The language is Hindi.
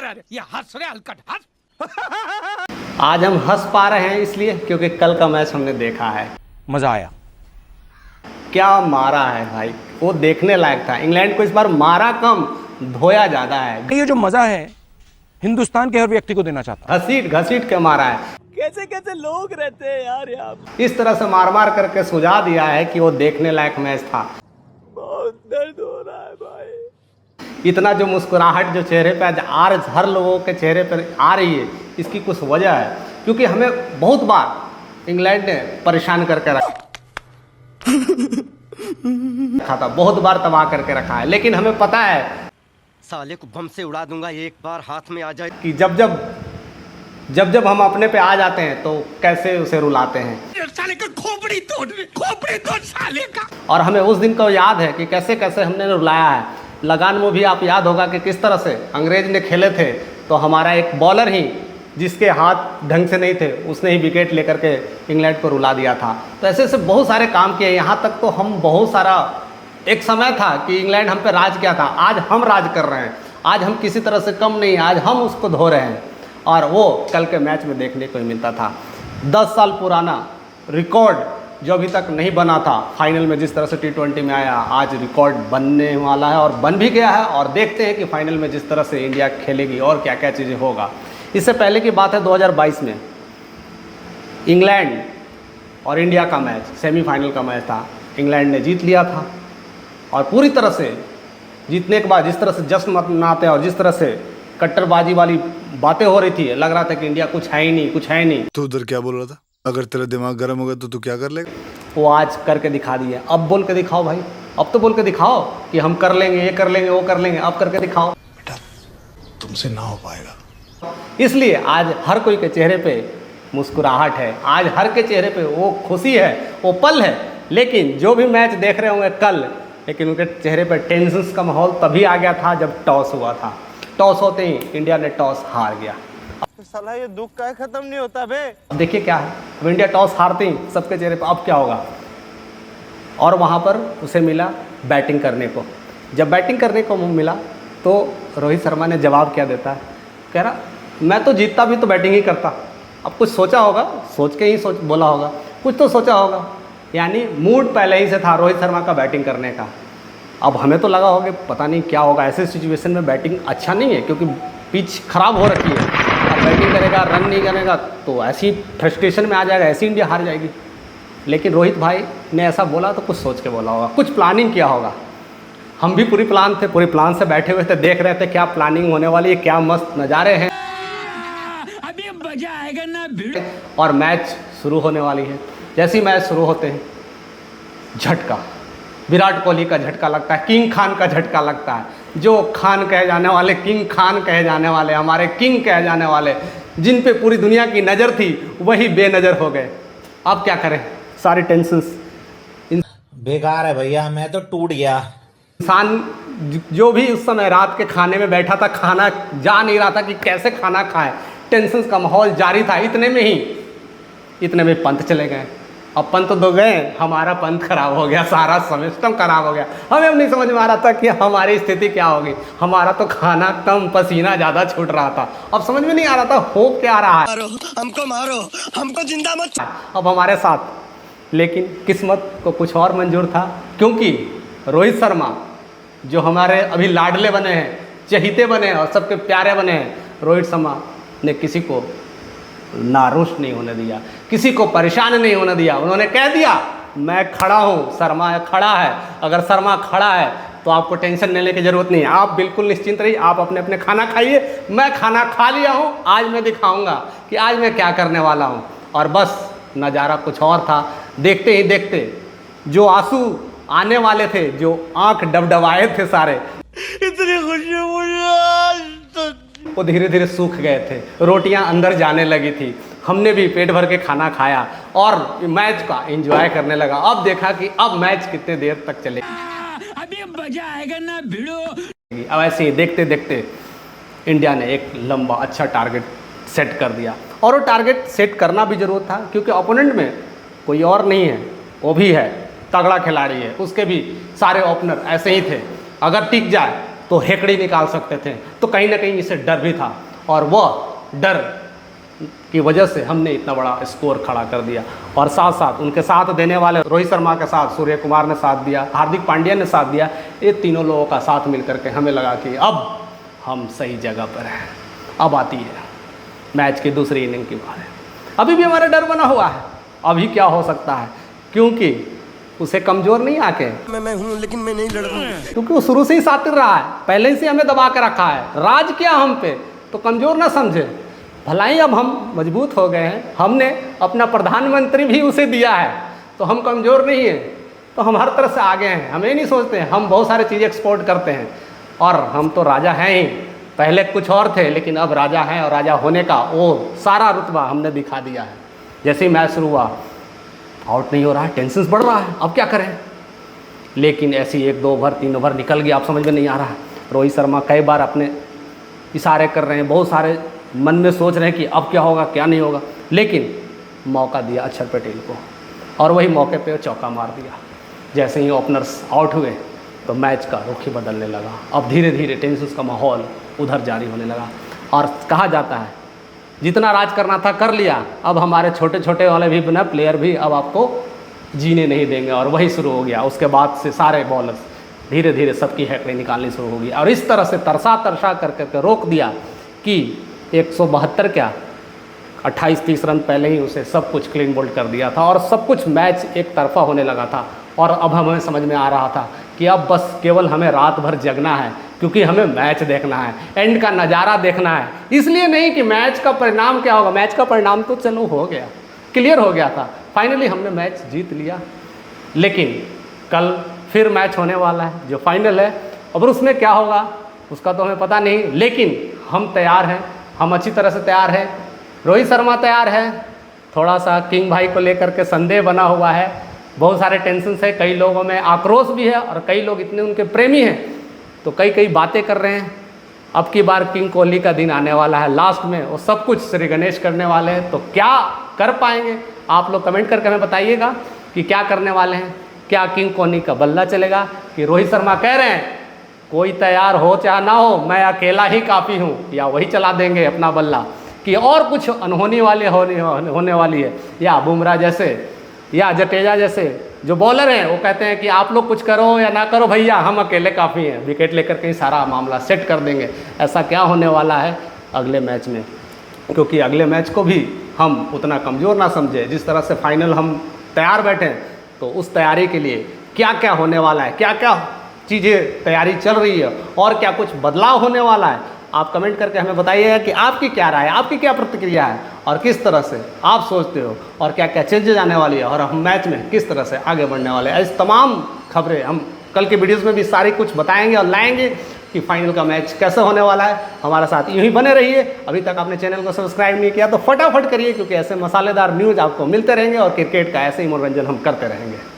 अरे ये हंस रहे हलकट हंस। आज हम हंस पा रहे हैं इसलिए क्योंकि कल का मैच हमने देखा है। मजा आया। क्या मारा है भाई, वो देखने लायक था। इंग्लैंड को इस बार मारा कम, धोया ज्यादा है। ये जो मजा है हिंदुस्तान के हर व्यक्ति को देना चाहता हूं। घसीट घसीट के मारा है। कैसे कैसे लोग रहते हैं यार यहाँ पे। इस तरह से मार मार करके सुझा दिया है कि वो देखने लायक मैच था। बहुत दर्द हो रहा है भाई। इतना जो मुस्कुराहट जो चेहरे पे आज हर लोगों के चेहरे पर आ रही है, इसकी कुछ वजह है। क्योंकि हमें बहुत बार इंग्लैंड ने परेशान करके रखा था, बहुत बार तबाह करके रखा है। लेकिन हमें पता है साले को बम से उड़ा दूंगा एक बार हाथ में आ जाए कि जब जब हम अपने पे आ जाते हैं तो कैसे उसे रुलाते हैं। साले का खोपड़ी तोड़ साले का। और हमें उस दिन को याद है कि कैसे कैसे हमने रुलाया है। लगान में भी आप याद होगा कि किस तरह से अंग्रेज ने खेले थे, तो हमारा एक बॉलर ही जिसके हाथ ढंग से नहीं थे उसने ही विकेट लेकर के इंग्लैंड को रुला दिया था। तो ऐसे ऐसे बहुत सारे काम किए। यहाँ तक तो हम बहुत सारा, एक समय था कि इंग्लैंड हम पे राज किया था, आज हम राज कर रहे हैं। आज हम किसी तरह से कम नहीं, आज हम उसको धो रहे हैं। और वो कल के मैच में देखने को मिलता था। 10 साल पुराना रिकॉर्ड जो अभी तक नहीं बना था, फाइनल में जिस तरह से T20 में आया, आज रिकॉर्ड बनने वाला है और बन भी गया है। और देखते हैं कि फाइनल में जिस तरह से इंडिया खेलेगी और क्या क्या चीज़ें होगा। इससे पहले की बात है 2022 में इंग्लैंड और इंडिया का मैच, सेमीफाइनल का मैच था। इंग्लैंड ने जीत लिया था और पूरी तरह से जीतने के बाद जिस तरह से जश्न मनाते हैं और जिस तरह से कट्टरबाजी वाली बातें हो रही थी, लग रहा था कि इंडिया कुछ है ही नहीं, कुछ है ही नहीं। तू उधर क्या बोल रहा था? अगर तेरा दिमाग गर्म हो गया तो तू क्या कर लेगा? वो आज करके दिखा दिए। अब बोल के दिखाओ भाई, अब तो बोल के दिखाओ कि हम कर लेंगे, ये कर लेंगे, वो कर लेंगे। अब करके दिखाओ। बेटा तुमसे ना हो पाएगा। इसलिए आज हर कोई के चेहरे पे मुस्कुराहट है, आज हर के चेहरे पे वो खुशी है, वो पल है। लेकिन जो भी मैच देख रहे होंगे कल, लेकिन उनके चेहरे पे टेंशन का माहौल तभी आ गया था जब टॉस हुआ था। टॉस होते ही इंडिया ने टॉस हार गया। साला ये दुख का खत्म नहीं होता बे। अब देखिए क्या है, अब इंडिया टॉस हारते ही सबके चेहरे पे अब क्या होगा। और वहाँ पर उसे मिला बैटिंग करने को। जब बैटिंग करने को मिला तो रोहित शर्मा ने जवाब क्या देता है, कह रहा मैं तो जीतता भी तो बैटिंग ही करता। अब कुछ सोचा होगा, सोच के ही बोला होगा, कुछ तो सोचा होगा। यानी मूड पहले ही से था रोहित शर्मा का बैटिंग करने का। अब हमें तो लगा होगा पता नहीं क्या होगा, ऐसे सिचुएशन में बैटिंग अच्छा नहीं है क्योंकि पिच खराब हो रखी है। अब बैटिंग करेगा, रन नहीं करेगा तो ऐसी फ्रस्ट्रेशन में आ जाएगा, ऐसी इंडिया हार जाएगी। लेकिन रोहित भाई ने ऐसा बोला तो कुछ सोच के बोला होगा, कुछ प्लानिंग किया होगा। हम भी पूरी प्लान से बैठे हुए थे, देख रहे थे क्या प्लानिंग होने वाली है, क्या मस्त नज़ारे हैं। अभी मजा आएगा ना भिड़ो। और मैच शुरू होने वाली है। जैसे ही मैच शुरू होते हैं झटका, विराट कोहली का झटका लगता है, किंग खान का झटका लगता है। जो खान कहे जाने वाले, किंग खान कहे जाने वाले, हमारे किंग कहे जाने वाले, जिन पे पूरी दुनिया की नज़र थी वही बेनज़र हो गए। अब क्या करें, सारी टेंशन्स बेकार है भैया, मैं तो टूट गया। इंसान जो भी उस समय रात के खाने में बैठा था, खाना जा नहीं रहा था कि कैसे खाना खाए, टेंशन का माहौल जारी था। इतने में पंत चले गए। अब पंत तो गए, हमारा पंत खराब हो गया, सारा सिस्टम खराब हो गया। हमें अब नहीं समझ में आ रहा था कि हमारी स्थिति क्या होगी। हमारा तो खाना कम, पसीना ज़्यादा छूट रहा था। अब समझ में नहीं आ रहा था हो क्या रहा है। मारो हमको जिंदा मत। अब हमारे साथ, लेकिन किस्मत को कुछ और मंजूर था क्योंकि रोहित शर्मा जो हमारे अभी लाडले बने हैं, चहीते बने हैं और सबके प्यारे बने हैं, रोहित शर्मा ने किसी को नारुश नहीं होने दिया, किसी को परेशान नहीं होने दिया। उन्होंने कह दिया मैं खड़ा हूँ, शर्मा खड़ा है। अगर शर्मा खड़ा है तो आपको टेंशन लेने की ज़रूरत नहीं है, आप बिल्कुल निश्चिंत रहिए, आप अपने अपने खाना खाइए। मैं खाना खा लिया हूँ, आज मैं दिखाऊँगा कि आज मैं क्या करने वाला हूँ। और बस नज़ारा कुछ और था। देखते ही देखते जो आंसू आने वाले थे, जो आँख डबडबाए थे सारे, इतनी खुशी मुझे, वो धीरे धीरे सूख गए थे। रोटियां अंदर जाने लगी थी। हमने भी पेट भर के खाना खाया और मैच का एंजॉय करने लगा। अब देखा कि अब मैच कितने देर तक चलेगा। अभी मजा आएगा ना भिड़ो। अब ऐसे ही देखते देखते इंडिया ने एक लंबा अच्छा टारगेट सेट कर दिया। और वो टारगेट सेट करना भी जरूरत था क्योंकि ओपोनेंट में कोई और नहीं है, वो भी है तगड़ा खिलाड़ी है, उसके भी सारे ओपनर ऐसे ही थे। अगर टिक जाए तो हेकड़ी निकाल सकते थे। तो कहीं ना कहीं इसे डर भी था और वह डर की वजह से हमने इतना बड़ा स्कोर खड़ा कर दिया। और साथ साथ उनके साथ देने वाले रोहित शर्मा के साथ सूर्य कुमार ने साथ दिया, हार्दिक पांड्या ने साथ दिया, ये तीनों लोगों का साथ मिल करके हमें लगा कि अब हम सही जगह पर हैं। अब आती है मैच की दूसरी इनिंग की बात है। अभी भी हमारा डर बना हुआ है, अभी क्या हो सकता है, क्योंकि उसे कमज़ोर नहीं आके मैं हूँ लेकिन मैं नहीं लड़ूंगा, क्योंकि वो शुरू से ही सातिर रहा है, पहले से हमें दबा के रखा है, राज किया हम पे, तो कमज़ोर ना समझे। भलाई अब हम मजबूत हो गए हैं, हमने अपना प्रधानमंत्री भी उसे दिया है, तो हम कमज़ोर नहीं हैं, तो हम हर तरह से आगे हैं। हमें नहीं सोचते हैं, हम बहुत सारी चीज़ें एक्सपोर्ट करते हैं और हम तो राजा हैं ही। पहले कुछ और थे लेकिन अब राजा हैं और राजा होने का वो सारा रुतबा हमने दिखा दिया है। जैसे ही मैच शुरू हुआ, आउट नहीं हो रहा है, टेंशन बढ़ रहा है, अब क्या करें, लेकिन ऐसी 1 2 ओवर 3 ओवर निकल गया, आप समझ में नहीं आ रहा है। रोहित शर्मा कई बार अपने इशारे कर रहे हैं, बहुत सारे मन में सोच रहे हैं कि अब क्या होगा क्या नहीं होगा, लेकिन मौका दिया अक्षर पटेल को और वही मौके पे चौका मार दिया। जैसे ही ओपनर्स आउट हुए तो मैच का रुख ही बदलने लगा। अब धीरे धीरे टेंस का माहौल उधर जारी होने लगा और कहा जाता है जितना राज करना था कर लिया, अब हमारे छोटे छोटे वाले भी बना प्लेयर भी अब आपको जीने नहीं देंगे। और वही शुरू हो गया। उसके बाद से सारे बॉलर्स धीरे धीरे सबकी हैकड़े निकालनी शुरू हो गई और इस तरह से तरसा तरसा करके रोक दिया कि 172 क्या 28-30 रन पहले ही उसे सब कुछ क्लीन बोल्ड कर दिया था और सब कुछ मैच एक तरफा होने लगा था। और अब हमें समझ में आ रहा था कि अब बस केवल हमें रात भर जगना है, क्योंकि हमें मैच देखना है, एंड का नज़ारा देखना है। इसलिए नहीं कि मैच का परिणाम क्या होगा, मैच का परिणाम तो चलो हो गया, क्लियर हो गया था, फाइनली हमने मैच जीत लिया। लेकिन कल फिर मैच होने वाला है जो फाइनल है, अब उसमें क्या होगा उसका तो हमें पता नहीं, लेकिन हम तैयार हैं, हम अच्छी तरह से तैयार हैं। रोहित शर्मा तैयार है, थोड़ा सा किंग भाई को लेकर के संदेह बना हुआ है, बहुत सारे टेंशन है, कई लोगों में आक्रोश भी है और कई लोग इतने उनके प्रेमी हैं तो कई बातें कर रहे हैं। अब की बार किंग कोहली का दिन आने वाला है, लास्ट में वो सब कुछ श्री गणेश करने वाले हैं, तो क्या कर पाएंगे आप लोग कमेंट करके हमें बताइएगा कि क्या करने वाले हैं। क्या किंग कोहली का बल्ला चलेगा कि रोहित शर्मा कह रहे हैं कोई तैयार हो चाहे ना हो मैं अकेला ही काफ़ी हूँ, या वही चला देंगे अपना बल्ला कि और कुछ अनहोनी वाली होने वाली है, या बुमराह जैसे या जडेजा जैसे जो बॉलर हैं वो कहते हैं कि आप लोग कुछ करो या ना करो भैया हम अकेले काफ़ी हैं, विकेट लेकर के सारा मामला सेट कर देंगे। ऐसा क्या होने वाला है अगले मैच में, क्योंकि अगले मैच को भी हम उतना कमज़ोर ना समझे। जिस तरह से फाइनल हम तैयार बैठे तो उस तैयारी के लिए क्या क्या होने वाला है, क्या क्या चीज़ें तैयारी चल रही है और क्या कुछ बदलाव होने वाला है, आप कमेंट करके हमें बताइएगा कि आपकी क्या राय है, आपकी क्या प्रतिक्रिया है और किस तरह से आप सोचते हो और क्या क्या चेंजेज आने वाली है और हम मैच में किस तरह से आगे बढ़ने वाले हैं। इस तमाम खबरें हम कल के वीडियोज़ में भी सारी कुछ बताएंगे और लाएंगे कि फाइनल का मैच कैसे होने वाला है। हमारे साथ यूँ ही बने रहिए। अभी तक आपने चैनल को सब्सक्राइब नहीं किया तो फटाफट करिए, क्योंकि ऐसे मसालेदार न्यूज़ आपको मिलते रहेंगे और क्रिकेट का ऐसे ही मनोरंजन हम करते रहेंगे।